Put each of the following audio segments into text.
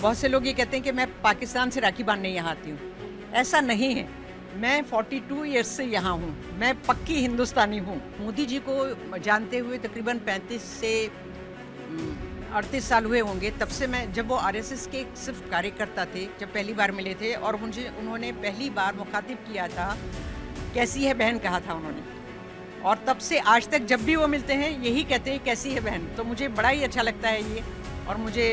बहुत से लोग ये कहते हैं कि मैं पाकिस्तान से राखी बांधने यहाँ आती हूँ। ऐसा नहीं है। मैं 42 ईयर्स से यहाँ हूँ। मैं पक्की हिंदुस्तानी हूँ। मोदी जी को जानते हुए तकरीबन 35 से 38 साल हुए होंगे। तब से मैं, जब वो आरएसएस के सिर्फ कार्यकर्ता थे, जब पहली बार मिले थे और मुझे उन्होंने पहली बार मुखातिब किया था, कैसी है बहन कहा था उन्होंने, और तब से आज तक जब भी वो मिलते हैं यही कहते हैं कैसी है बहन। तो मुझे बड़ा ही अच्छा लगता है ये, और मुझे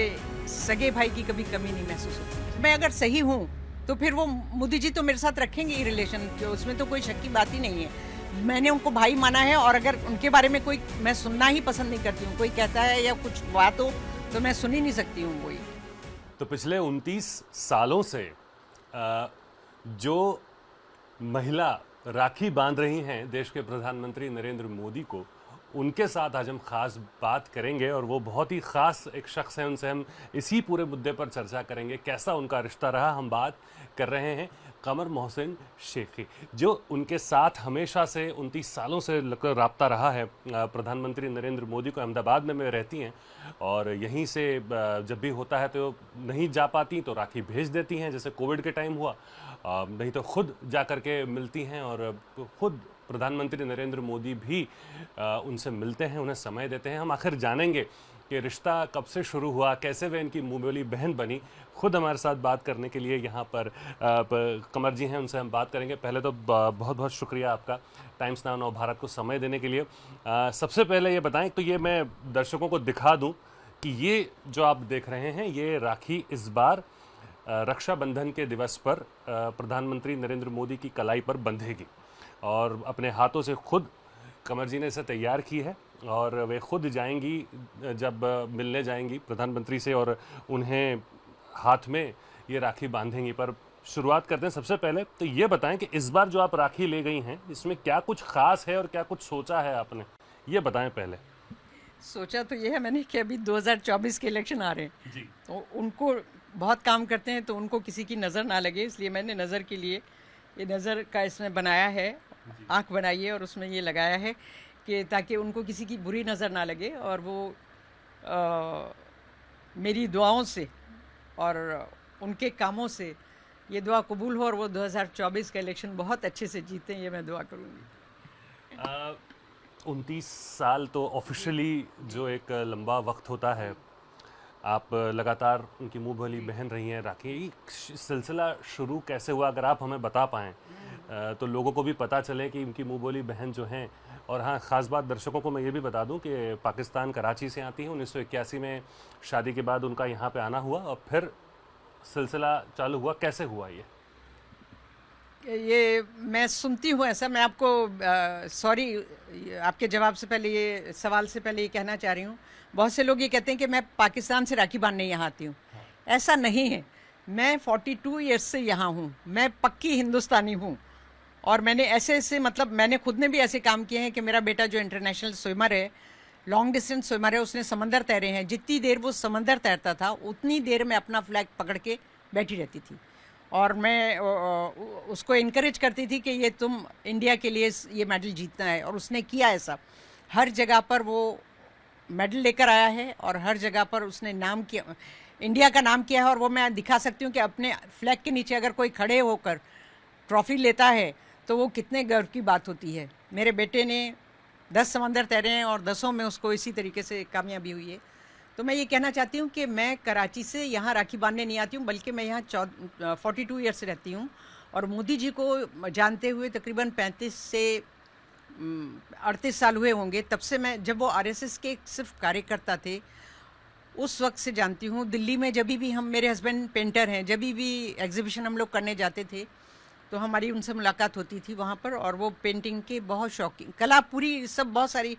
सगे भाई की कभी कमी नहीं महसूस होती। मैं अगर सही हूँ तो फिर वो मोदी जी तो मेरे साथ रखेंगे ही रिलेशन, उसमें तो कोई शक की बात ही नहीं है। मैंने उनको भाई माना है, और अगर उनके बारे में कोई, मैं सुनना ही पसंद नहीं करती हूँ। कोई कहता है या कुछ बात हो तो मैं सुन ही नहीं सकती हूँ कोई। तो पिछले 29 सालों से जो महिला राखी बांध रही हैं देश के प्रधानमंत्री नरेंद्र मोदी को, उनके साथ आज हम खास बात करेंगे, और वो बहुत ही खास एक शख्स हैं। उनसे हम इसी पूरे मुद्दे पर चर्चा करेंगे, कैसा उनका रिश्ता रहा। हम बात कर रहे हैं कमर मोहसिन शेखी, जो उनके साथ हमेशा से 29 सालों से राब्ता रहा है। प्रधानमंत्री नरेंद्र मोदी को अहमदाबाद में रहती हैं, और यहीं से जब भी होता है तो नहीं जा पाती तो राखी भेज देती हैं, जैसे कोविड के टाइम हुआ। नहीं तो खुद जा कर के मिलती हैं, और खुद प्रधानमंत्री नरेंद्र मोदी भी उनसे मिलते हैं, उन्हें समय देते हैं। हम आखिर जानेंगे कि रिश्ता कब से शुरू हुआ, कैसे वे इनकी मुँह बोली बहन बनी। खुद हमारे साथ बात करने के लिए यहाँ पर कमर जी हैं, उनसे हम बात करेंगे। पहले तो बहुत बहुत शुक्रिया आपका टाइम्स नाउ नव भारत को समय देने के लिए। सबसे पहले ये बताएं, तो ये मैं दर्शकों को दिखा दूँ कि ये जो आप देख रहे हैं, ये राखी इस बार रक्षाबंधन के दिवस पर प्रधानमंत्री नरेंद्र मोदी की कलाई पर बंधेगी, और अपने हाथों से खुद कमर जी ने इसे तैयार की है, और वे खुद जाएंगी, जब मिलने जाएंगी प्रधानमंत्री से, और उन्हें हाथ में ये राखी बांधेंगी। पर शुरुआत करते हैं सबसे पहले, तो ये बताएं कि इस बार जो आप राखी ले गई हैं, इसमें क्या कुछ खास है और क्या कुछ सोचा है आपने, ये बताएं पहले। सोचा तो ये है मैंने कि अभी 2024 के इलेक्शन आ रहे हैं जी। तो उनको बहुत काम करते हैं, तो उनको किसी की नज़र ना लगे, इसलिए मैंने नज़र के लिए ये नज़र का इसमें बनाया है, आँख बनाई है और उसमें ये लगाया है कि ताकि उनको किसी की बुरी नज़र ना लगे, और वो मेरी दुआओं से और उनके कामों से ये दुआ कबूल हो, और वो 2024 का इलेक्शन बहुत अच्छे से जीते, ये मैं दुआ करूँगी। 29 साल तो ऑफिशियली जो एक लंबा वक्त होता है, आप लगातार उनकी मुँह भली बहन रही हैं। राखी सिलसिला शुरू कैसे हुआ, अगर आप हमें बता पाएँ तो लोगों को भी पता चले कि उनकी मुँह बोली बहन जो हैं। और हाँ, ख़ास बात दर्शकों को मैं ये भी बता दूं कि पाकिस्तान कराची से आती हैं। 1981 में शादी के बाद उनका यहाँ पे आना हुआ, और फिर सिलसिला चालू हुआ। कैसे हुआ ये मैं सुनती हूँ ऐसा। मैं आपको सॉरी, आपके जवाब से पहले, ये सवाल से पहले ये कहना चाह रही हूँ, बहुत से लोग ये कहते हैं कि मैं पाकिस्तान से राखी बांधने यहाँ आती हूँ। ऐसा नहीं है। मैं 42 ईयर्स से यहाँ हूँ। मैं पक्की हिंदुस्तानी हूँ, और मैंने ऐसे मतलब मैंने खुद ने भी ऐसे काम किए हैं कि मेरा बेटा जो इंटरनेशनल स्विमर है, लॉन्ग डिस्टेंस स्विमर है, उसने समंदर तैरे हैं। जितनी देर वो समंदर तैरता था उतनी देर मैं अपना फ्लैग पकड़ के बैठी रहती थी, और मैं उसको इनकरेज करती थी कि ये तुम इंडिया के लिए ये मेडल जीतना है, और उसने किया ऐसा। हर जगह पर वो मेडल लेकर आया है, और हर जगह पर उसने नाम किया, इंडिया का नाम किया है। और वो मैं दिखा सकती हूँ कि अपने फ्लैग के नीचे अगर कोई खड़े होकर ट्रॉफी लेता है तो वो कितने गर्व की बात होती है। मेरे बेटे ने 10 समंदर तैरे हैं, और 10 में उसको इसी तरीके से कामयाबी हुई है। तो मैं ये कहना चाहती हूँ कि मैं कराची से यहाँ राखी बांधने नहीं आती हूँ, बल्कि मैं यहाँ 42 ईयर से रहती हूँ, और मोदी जी को जानते हुए तकरीबन 35 से 38 साल हुए होंगे। तब से मैं, जब वो आरएसएस के सिर्फ कार्यकर्ता थे, उस वक्त से जानती हूँ। दिल्ली में जब भी हम, मेरे हस्बैंड पेंटर हैं, जब भी एग्जीबिशन हम लोग करने जाते थे तो हमारी उनसे मुलाकात होती थी वहाँ पर। और वो पेंटिंग के बहुत शौकीन, कला पूरी सब, बहुत सारी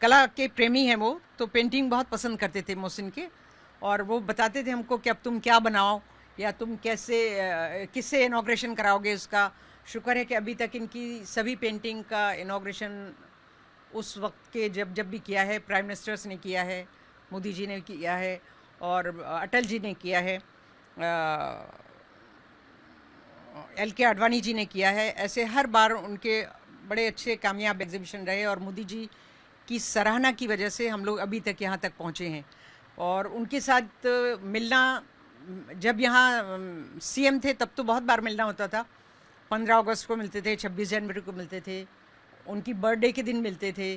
कला के प्रेमी हैं वो, तो पेंटिंग बहुत पसंद करते थे मोहसिन के। और वो बताते थे हमको कि अब तुम क्या बनाओ, या तुम कैसे किससे इनॉग्रेशन कराओगे उसका। शुक्र है कि अभी तक इनकी सभी पेंटिंग का इनॉग्रेशन उस वक्त के जब भी किया है, प्राइम मिनिस्टर्स ने किया है, मोदी जी ने किया है, और अटल जी ने किया है, LK आडवाणी जी ने किया है। ऐसे हर बार उनके बड़े अच्छे कामयाब एग्जीबिशन रहे, और मोदी जी की सराहना की वजह से हम लोग अभी तक यहाँ तक पहुँचे हैं। और उनके साथ मिलना जब यहाँ सीएम थे तब तो बहुत बार मिलना होता था। 15 अगस्त को मिलते थे, 26 जनवरी को मिलते थे, उनकी बर्थडे के दिन मिलते थे।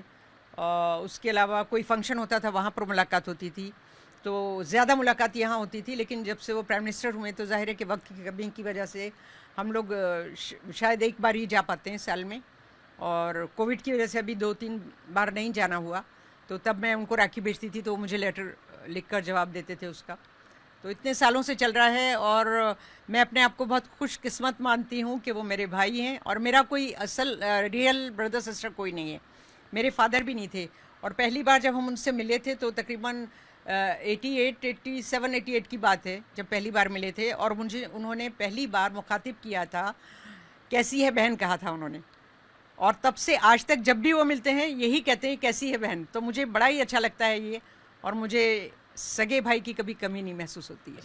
उसके अलावा कोई फंक्शन होता था वहाँ पर मुलाकात होती थी। तो ज़्यादा मुलाकात यहाँ होती थी, लेकिन जब से वो प्राइम मिनिस्टर हुए तो जाहिर है कि वक्त की कमी की वजह से हम लोग शायद एक बार ही जा पाते हैं साल में, और कोविड की वजह से अभी 2-3 बार नहीं जाना हुआ। तो तब मैं उनको राखी भेजती थी तो वो मुझे लेटर लिखकर जवाब देते थे उसका। तो इतने सालों से चल रहा है, और मैं अपने आप को बहुत खुशकिस्मत मानती हूँ कि वो मेरे भाई हैं, और मेरा कोई असल रियल ब्रदर सिस्टर कोई नहीं है। मेरे फादर भी नहीं थे, और पहली बार जब हम उनसे मिले थे तो तकरीबन 87-88 की बात है जब पहली बार मिले थे, और मुझे उन्होंने पहली बार मुखातिब किया था, कैसी है बहन कहा था उन्होंने। और तब से आज तक जब भी वो मिलते हैं यही कहते हैं कैसी है बहन। तो मुझे बड़ा ही अच्छा लगता है ये, और मुझे सगे भाई की कभी कमी नहीं महसूस होती है।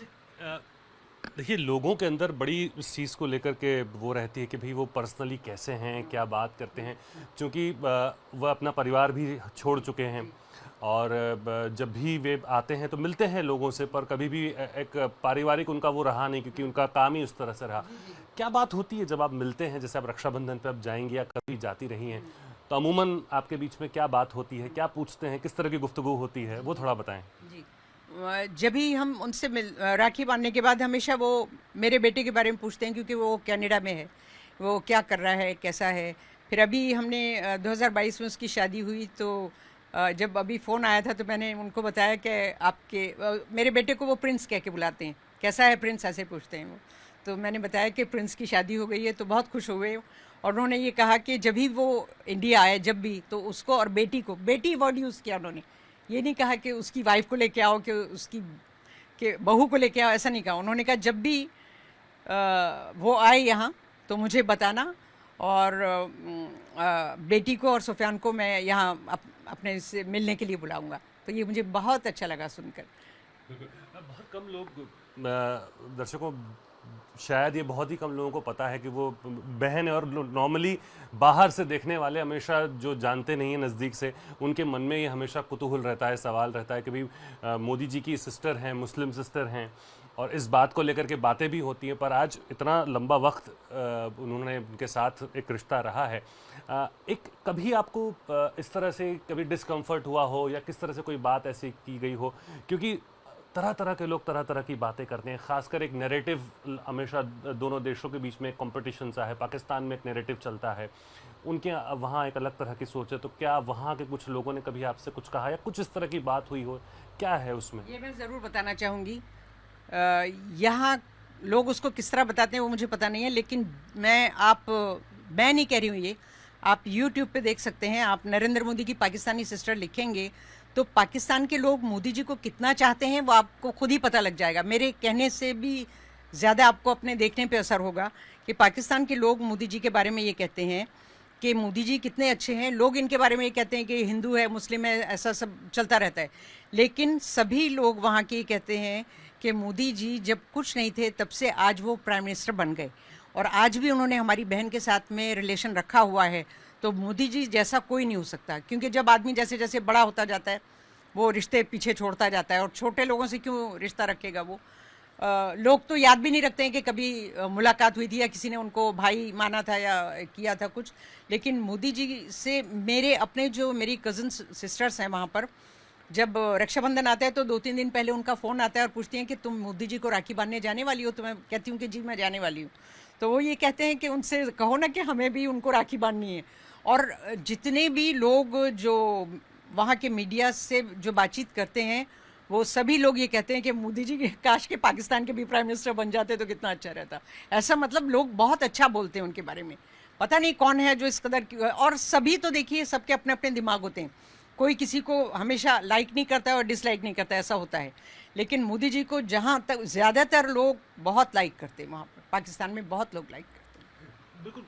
देखिए, लोगों के अंदर बड़ी इस चीज़ को लेकर के वो रहती है कि भाई वो पर्सनली कैसे हैं, क्या बात करते हैं, क्योंकि वह अपना परिवार भी छोड़ चुके हैं, और जब भी वे आते हैं तो मिलते हैं लोगों से, पर कभी भी एक पारिवारिक उनका वो रहा नहीं, क्योंकि उनका काम ही उस तरह से रहा। क्या बात होती है जब आप मिलते हैं, जैसे आप रक्षाबंधन पे अब जाएंगे या कभी जाती रही हैं, तो अमूमन आपके बीच में क्या बात होती है, क्या पूछते हैं, किस तरह की गुफ्तगू होती है, वो थोड़ा बताएं। जी, जब भी हम उनसे राखी बांधने के बाद हमेशा वो मेरे बेटे के बारे में पूछते हैं, क्योंकि वो कनाडा में है, वो क्या कर रहा है, कैसा है। फिर अभी हमने 2022 में उसकी शादी हुई, तो जब अभी फ़ोन आया था तो मैंने उनको बताया कि मेरे बेटे को वो प्रिंस कह के बुलाते हैं, कैसा है प्रिंस, ऐसे पूछते हैं वो। तो मैंने बताया कि प्रिंस की शादी हो गई है, तो बहुत खुश हुए। और उन्होंने ये कहा कि जब भी वो इंडिया आए, जब भी, तो उसको और बेटी को, बेटी वर्ड यूज़ किया उन्होंने, ये नहीं कहा कि उसकी वाइफ को लेके आओ, कि बहू को लेके आओ, ऐसा नहीं कहा। उन्होंने कहा जब भी वो आए यहाँ तो मुझे बताना, और बेटी को और सुफियान को मैं यहाँ अपने से मिलने के लिए बुलाऊंगा। तो ये मुझे बहुत अच्छा लगा सुनकर। बहुत कम लोग दर्शकों, शायद ये बहुत ही कम लोगों को पता है कि वो बहन है, और नॉर्मली बाहर से देखने वाले हमेशा जो जानते नहीं हैं नज़दीक से, उनके मन में ये हमेशा कुतूहल रहता है, सवाल रहता है कि भाई मोदी जी की सिस्टर हैं, मुस्लिम सिस्टर हैं, और इस बात को लेकर के बातें भी होती हैं। पर आज इतना लंबा वक्त उन्होंने उनके साथ एक रिश्ता रहा है, एक कभी आपको इस तरह से कभी डिस्कम्फर्ट हुआ हो, या किस तरह से कोई बात ऐसी की गई हो, क्योंकि तरह तरह के लोग तरह तरह की बातें करते हैं, खासकर एक नैरेटिव हमेशा दोनों देशों के बीच में एक कंपटीशन सा है। पाकिस्तान में एक नैरेटिव चलता है, उनके वहाँ एक अलग तरह की सोच है। तो क्या वहाँ के कुछ लोगों ने कभी आपसे कुछ कहा, या कुछ इस तरह की बात हुई हो, क्या है उसमें? ये मैं ज़रूर बताना चाहूँगी। यहाँ लोग उसको किस तरह बताते हैं वो मुझे पता नहीं है, लेकिन मैं नहीं कह रही हूँ ये, आप YouTube पे देख सकते हैं। आप नरेंद्र मोदी की पाकिस्तानी सिस्टर लिखेंगे तो पाकिस्तान के लोग मोदी जी को कितना चाहते हैं वो आपको खुद ही पता लग जाएगा। मेरे कहने से भी ज़्यादा आपको अपने देखने पे असर होगा कि पाकिस्तान के लोग मोदी जी के बारे में ये कहते हैं कि मोदी जी कितने अच्छे हैं। लोग इनके बारे में ये कहते हैं कि हिंदू है, मुस्लिम है, ऐसा सब चलता रहता है, लेकिन सभी लोग वहाँ के कहते हैं कि मोदी जी जब कुछ नहीं थे तब से आज वो प्राइम मिनिस्टर बन गए, और आज भी उन्होंने हमारी बहन के साथ में रिलेशन रखा हुआ है। तो मोदी जी जैसा कोई नहीं हो सकता, क्योंकि जब आदमी जैसे जैसे बड़ा होता जाता है वो रिश्ते पीछे छोड़ता जाता है, और छोटे लोगों से क्यों रिश्ता रखेगा वो। लोग तो याद भी नहीं रखते हैं कि कभी मुलाकात हुई थी या किसी ने उनको भाई माना था या किया था कुछ। लेकिन मोदी जी से मेरे अपने जो मेरी कज़न सिस्टर्स हैं वहाँ पर, जब रक्षाबंधन आता है तो 2-3 दिन पहले उनका फ़ोन आता है और पूछती हैं कि तुम मोदी जी को राखी बांधने जाने वाली हो? तो मैं कहती हूँ कि जी मैं जाने वाली हूँ। तो वो ये कहते हैं कि उनसे कहो ना कि हमें भी उनको राखी बांधनी है। और जितने भी लोग जो वहाँ के मीडिया से जो बातचीत करते हैं वो सभी लोग ये कहते हैं कि मोदी जी काश के पाकिस्तान के भी प्राइम मिनिस्टर बन जाते तो कितना अच्छा रहता। ऐसा मतलब लोग बहुत अच्छा बोलते हैं उनके बारे में। पता नहीं कौन है जो इस कदर और सभी तो देखिए सबके अपने अपने दिमाग होते हैं, कोई किसी को हमेशा लाइक नहीं करता है और डिसलाइक नहीं करता, ऐसा होता है। लेकिन मोदी जी को जहाँ तक ज़्यादातर लोग बहुत लाइक करते हैं, वहाँ पर पाकिस्तान में बहुत लोग लाइक करते हैं। बिल्कुल,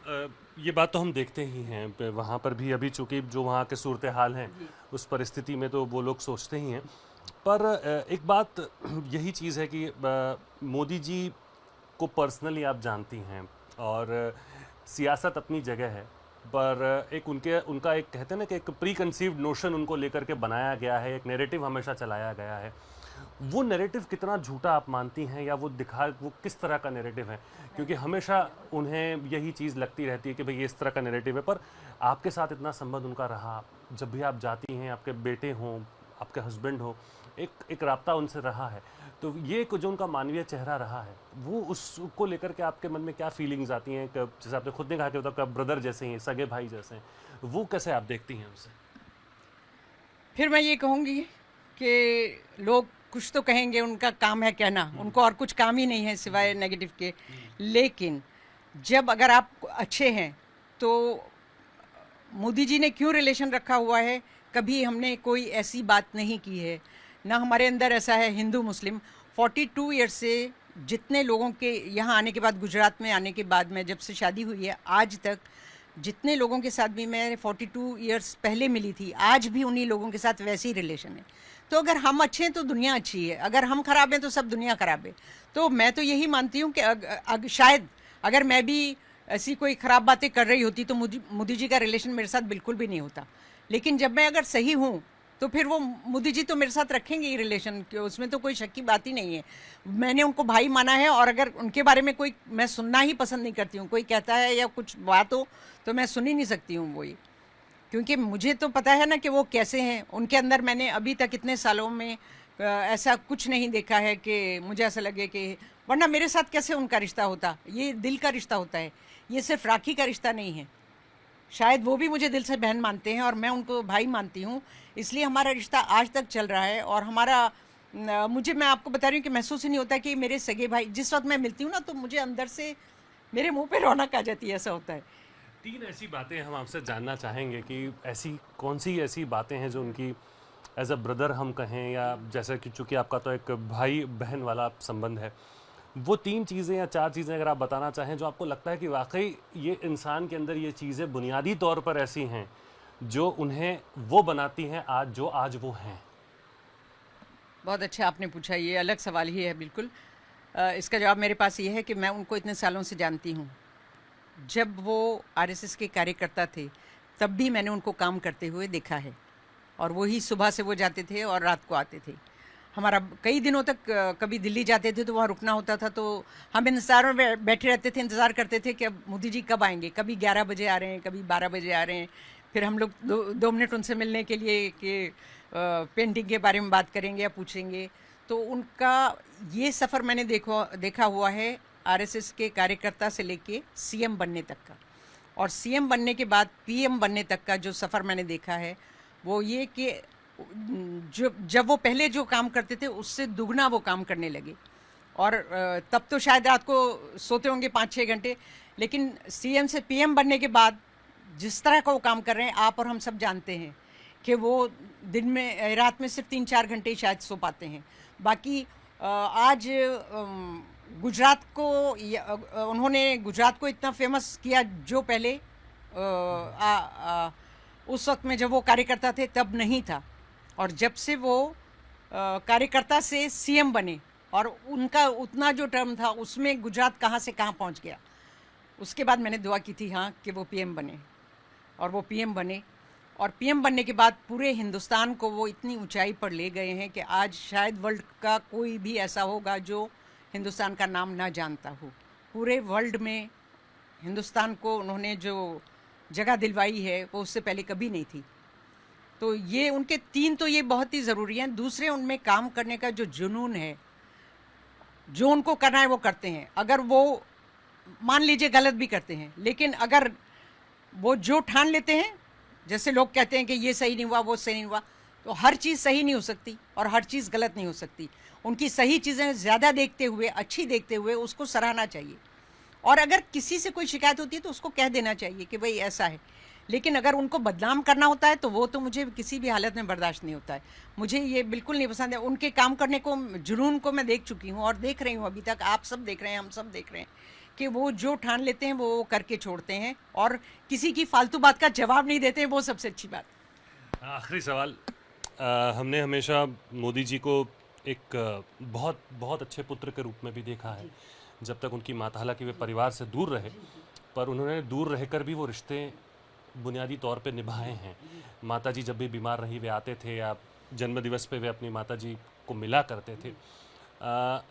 ये बात तो हम देखते ही हैं वहाँ पर भी। अभी चूँकि जो वहाँ के सूरत हाल हैं उस परिस्थिति में तो वो लोग सोचते ही हैं। पर एक बात यही चीज़ है कि मोदी जी को पर्सनली आप जानती हैं, और सियासत अपनी जगह है, पर एक उनका एक कहते हैं ना कि एक प्री कंसीव्ड नोशन उनको लेकर के बनाया गया है, एक नैरेटिव हमेशा चलाया गया है। वो नैरेटिव कितना झूठा आप मानती हैं, या वो किस तरह का नैरेटिव है? क्योंकि हमेशा उन्हें यही चीज़ लगती रहती है कि भाई ये इस तरह का नैरेटिव है, पर आपके साथ इतना संबंध उनका रहा, जब भी आप जाती हैं, आपके बेटे हों, आपके हस्बैंड हो, एक राब्ता उनसे रहा है, तो ये जो उनका मानवीय चेहरा रहा है, वो उसको लेकर के आपके मन में क्या फीलिंग्स आती हैं? जैसे आपने खुद ने कहा कि आपका ब्रदर जैसे हैं, सगे भाई जैसे हैं, वो कैसे आप देखती हैं उसे? फिर मैं ये कहूँगी कि लोग कुछ तो कहेंगे, उनका काम है कहना, उनको और कुछ काम ही नहीं है सिवाय नेगेटिव के। लेकिन जब अगर आप अच्छे हैं तो मोदी जी ने क्यों रिलेशन रखा हुआ है, कभी हमने कोई ऐसी बात नहीं की है, ना हमारे अंदर ऐसा है हिंदू मुस्लिम। 42 ईयर्स से जितने लोगों के यहाँ आने के बाद, गुजरात में आने के बाद, मैं जब से शादी हुई है आज तक, जितने लोगों के साथ भी मैं 42 ईयर्स पहले मिली थी, आज भी उन्हीं लोगों के साथ वैसे ही रिलेशन है। तो अगर हम अच्छे हैं तो दुनिया अच्छी है, अगर हम खराब हैं तो सब दुनिया खराब है। तो मैं तो यही मानती हूँ कि शायद अगर मैं भी ऐसी कोई ख़राब बातें कर रही होती तो मोदी जी का रिलेशन मेरे साथ बिल्कुल भी नहीं होता। लेकिन जब मैं अगर सही हूँ तो फिर वो मोदी जी तो मेरे साथ रखेंगे ही रिलेशन, उसमें तो कोई शक की बात ही नहीं है। मैंने उनको भाई माना है, और अगर उनके बारे में कोई, मैं सुनना ही पसंद नहीं करती हूँ, कोई कहता है या कुछ बात हो तो मैं सुन ही नहीं सकती हूँ वही, क्योंकि मुझे तो पता है ना कि वो कैसे हैं। उनके अंदर मैंने अभी तक इतने सालों में ऐसा कुछ नहीं देखा है कि मुझे ऐसा लगे कि, वरना मेरे साथ कैसे उनका रिश्ता होता। ये दिल का रिश्ता होता है, ये सिर्फ राखी का रिश्ता नहीं है। शायद वो भी मुझे दिल से बहन मानते हैं और मैं उनको भाई मानती हूँ, इसलिए हमारा रिश्ता आज तक चल रहा है। और मैं आपको बता रही हूँ कि महसूस ही नहीं होता कि मेरे सगे भाई, जिस वक्त मैं मिलती हूँ ना तो मुझे अंदर से मेरे मुंह पे रौनक आ जाती है, ऐसा होता है। 3 ऐसी बातें हम आपसे जानना चाहेंगे कि ऐसी कौन सी ऐसी बातें हैं जो उनकी एज अ ब्रदर हम कहें, या जैसा कि चूँकि आपका तो एक भाई बहन वाला संबंध है, वो 3 चीज़ें या 4 चीज़ें अगर आप बताना चाहें जो आपको लगता है कि वाकई ये इंसान के अंदर ये चीज़ें बुनियादी तौर पर ऐसी हैं जो उन्हें वो बनाती हैं आज वो हैं। बहुत अच्छा आपने पूछा, ये अलग सवाल ही है बिल्कुल। इसका जवाब मेरे पास ये है कि मैं उनको इतने सालों से जानती हूँ। जब वो आरएसएस के कार्यकर्ता थे तब भी मैंने उनको काम करते हुए देखा है, और वही सुबह से वो जाते थे और रात को आते थे। हमारा कई दिनों तक, कभी दिल्ली जाते थे तो वहाँ रुकना होता था, तो हम इंतज़ार में बैठे रहते थे, इंतज़ार करते थे कि अब मोदी जी कब आएंगे। कभी 11 बजे आ रहे हैं, कभी 12 बजे आ रहे हैं। फिर हम लोग 2 मिनट उनसे मिलने के लिए कि पेंटिंग के बारे में बात करेंगे या पूछेंगे। तो उनका ये सफ़र मैंने देखा हुआ है, आरएसएस के कार्यकर्ता से लेके सीएम बनने तक का, और सीएम बनने के बाद पीएम बनने तक का जो सफ़र मैंने देखा है वो ये कि जब वो पहले जो काम करते थे उससे दुगना वो काम करने लगे। और तब तो शायद रात को सोते होंगे 5-6 घंटे, लेकिन सीएम से पीएम बनने के बाद जिस तरह का वो काम कर रहे हैं, आप और हम सब जानते हैं कि वो रात में सिर्फ 3-4 घंटे ही शायद सो पाते हैं। बाकी आज गुजरात को, उन्होंने गुजरात को इतना फेमस किया जो पहले उस वक्त में जब वो कार्यकर्ता थे तब नहीं था। और जब से वो कार्यकर्ता से सीएम बने, और उनका उतना जो टर्म था उसमें गुजरात कहाँ से कहाँ पहुँच गया, उसके बाद मैंने दुआ की थी हाँ कि वो पीएम बने, और वो पीएम बने। और पीएम बनने के बाद पूरे हिंदुस्तान को वो इतनी ऊंचाई पर ले गए हैं कि आज शायद वर्ल्ड का कोई भी ऐसा होगा जो हिंदुस्तान का नाम ना जानता हो। पूरे वर्ल्ड में हिंदुस्तान को उन्होंने जो जगह दिलवाई है वो उससे पहले कभी नहीं थी। तो ये उनके 3 तो ये बहुत ही ज़रूरी हैं। दूसरे, उनमें काम करने का जो जुनून है, जो उनको करना है वो करते हैं। अगर वो मान लीजिए गलत भी करते हैं, लेकिन अगर वो जो ठान लेते हैं, जैसे लोग कहते हैं कि ये सही नहीं हुआ, वो सही नहीं हुआ, तो हर चीज़ सही नहीं हो सकती और हर चीज़ गलत नहीं हो सकती। उनकी सही चीज़ें ज़्यादा देखते हुए, अच्छी देखते हुए उसको सराहना चाहिए। और अगर किसी से कोई शिकायत होती है तो उसको कह देना चाहिए कि भाई ऐसा है। लेकिन अगर उनको बदनाम करना होता है तो वो तो मुझे किसी भी हालत में बर्दाश्त नहीं होता है। मुझे ये बिल्कुल नहीं पसंद है। उनके काम करने को, जुनून को मैं देख चुकी हूँ और देख रही हूँ अभी तक। आप सब देख रहे हैं, हम सब देख रहे हैं कि वो जो ठान लेते हैं वो करके छोड़ते हैं, और किसी की फालतू बात का जवाब नहीं देते हैं। वो सबसे अच्छी बात। आखिरी सवाल, हमने हमेशा मोदी जी को एक बहुत बहुत अच्छे पुत्र के रूप में भी देखा है। जब तक उनकी माता, हालांकि वे परिवार से दूर रहे, पर उन्होंने दूर रहकर भी वो रिश्ते बुनियादी तौर पे निभाए हैं। माताजी जब भी बीमार रही वे आते थे, या जन्मदिवस पे वे अपनी माताजी आपको मिला करते थे।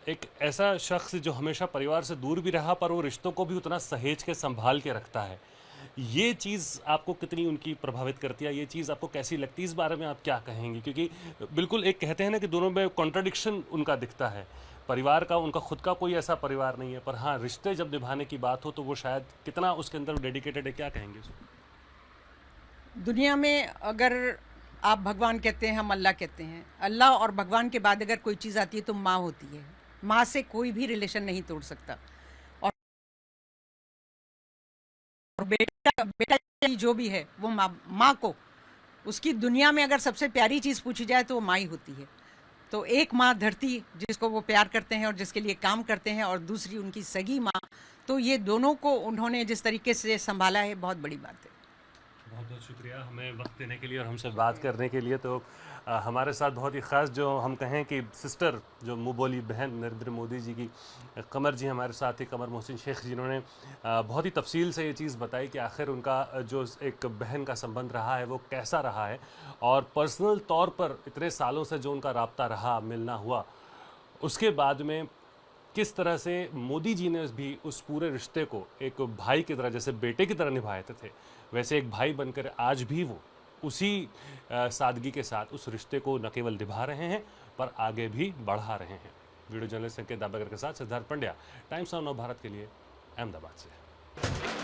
एक ऐसा शख्स जो हमेशा परिवार से दूर भी रहा पर वो रिश्तों को भी उतना सहेज के संभाल के रखता है, ये चीज़ आपको कितनी उनकी प्रभावित करती है, ये चीज़ आपको कैसी लगती है, इस बारे में आप क्या कहेंगी? क्योंकि बिल्कुल एक कहते हैं ना कि दोनों में कॉन्ट्रडिक्शन उनका दिखता है। परिवार का उनका खुद का कोई ऐसा परिवार नहीं है, पर हाँ रिश्ते जब निभाने की बात हो तो वो शायद कितना उसके अंदर डेडिकेटेड है, क्या कहेंगे उसको? दुनिया में अगर आप भगवान कहते हैं, हम अल्लाह कहते हैं, अल्लाह और भगवान के बाद अगर कोई चीज़ आती है तो माँ होती है। माँ से कोई भी रिलेशन नहीं तोड़ सकता। और बेटा बेटा जो भी है वो माँ को, उसकी दुनिया में अगर सबसे प्यारी चीज़ पूछी जाए तो वो माँ ही होती है। तो एक माँ धरती जिसको वो प्यार करते हैं और जिसके लिए काम करते हैं, और दूसरी उनकी सगी माँ, तो ये दोनों को उन्होंने जिस तरीके से संभाला है, बहुत बड़ी बात है। बहुत बहुत शुक्रिया हमें वक्त देने के लिए और हमसे बात करने के लिए। तो हमारे साथ बहुत ही ख़ास, जो हम कहें कि सिस्टर, जो मुँह बोली बहन नरेंद्र मोदी जी की, कमर जी हमारे साथ ही, कमर मोहसिन शेख, जिन्होंने बहुत ही तफसील से ये चीज़ बताई कि आखिर उनका जो एक बहन का संबंध रहा है वो कैसा रहा है, और पर्सनल तौर पर इतने सालों से जो उनका राब्ता रहा, मिलना हुआ, उसके बाद में किस तरह से मोदी जी ने भी उस पूरे रिश्ते को एक भाई की तरह, जैसे बेटे की तरह निभाए थे, वैसे एक भाई बनकर आज भी वो उसी सादगी के साथ उस रिश्ते को न केवल निभा रहे हैं पर आगे भी बढ़ा रहे हैं। वीडियो जर्नलिस्ट संकेत दाबेकर के साथ सिद्धार्थ पंड्या, टाइम्स ऑफ नव भारत के लिए, अहमदाबाद से।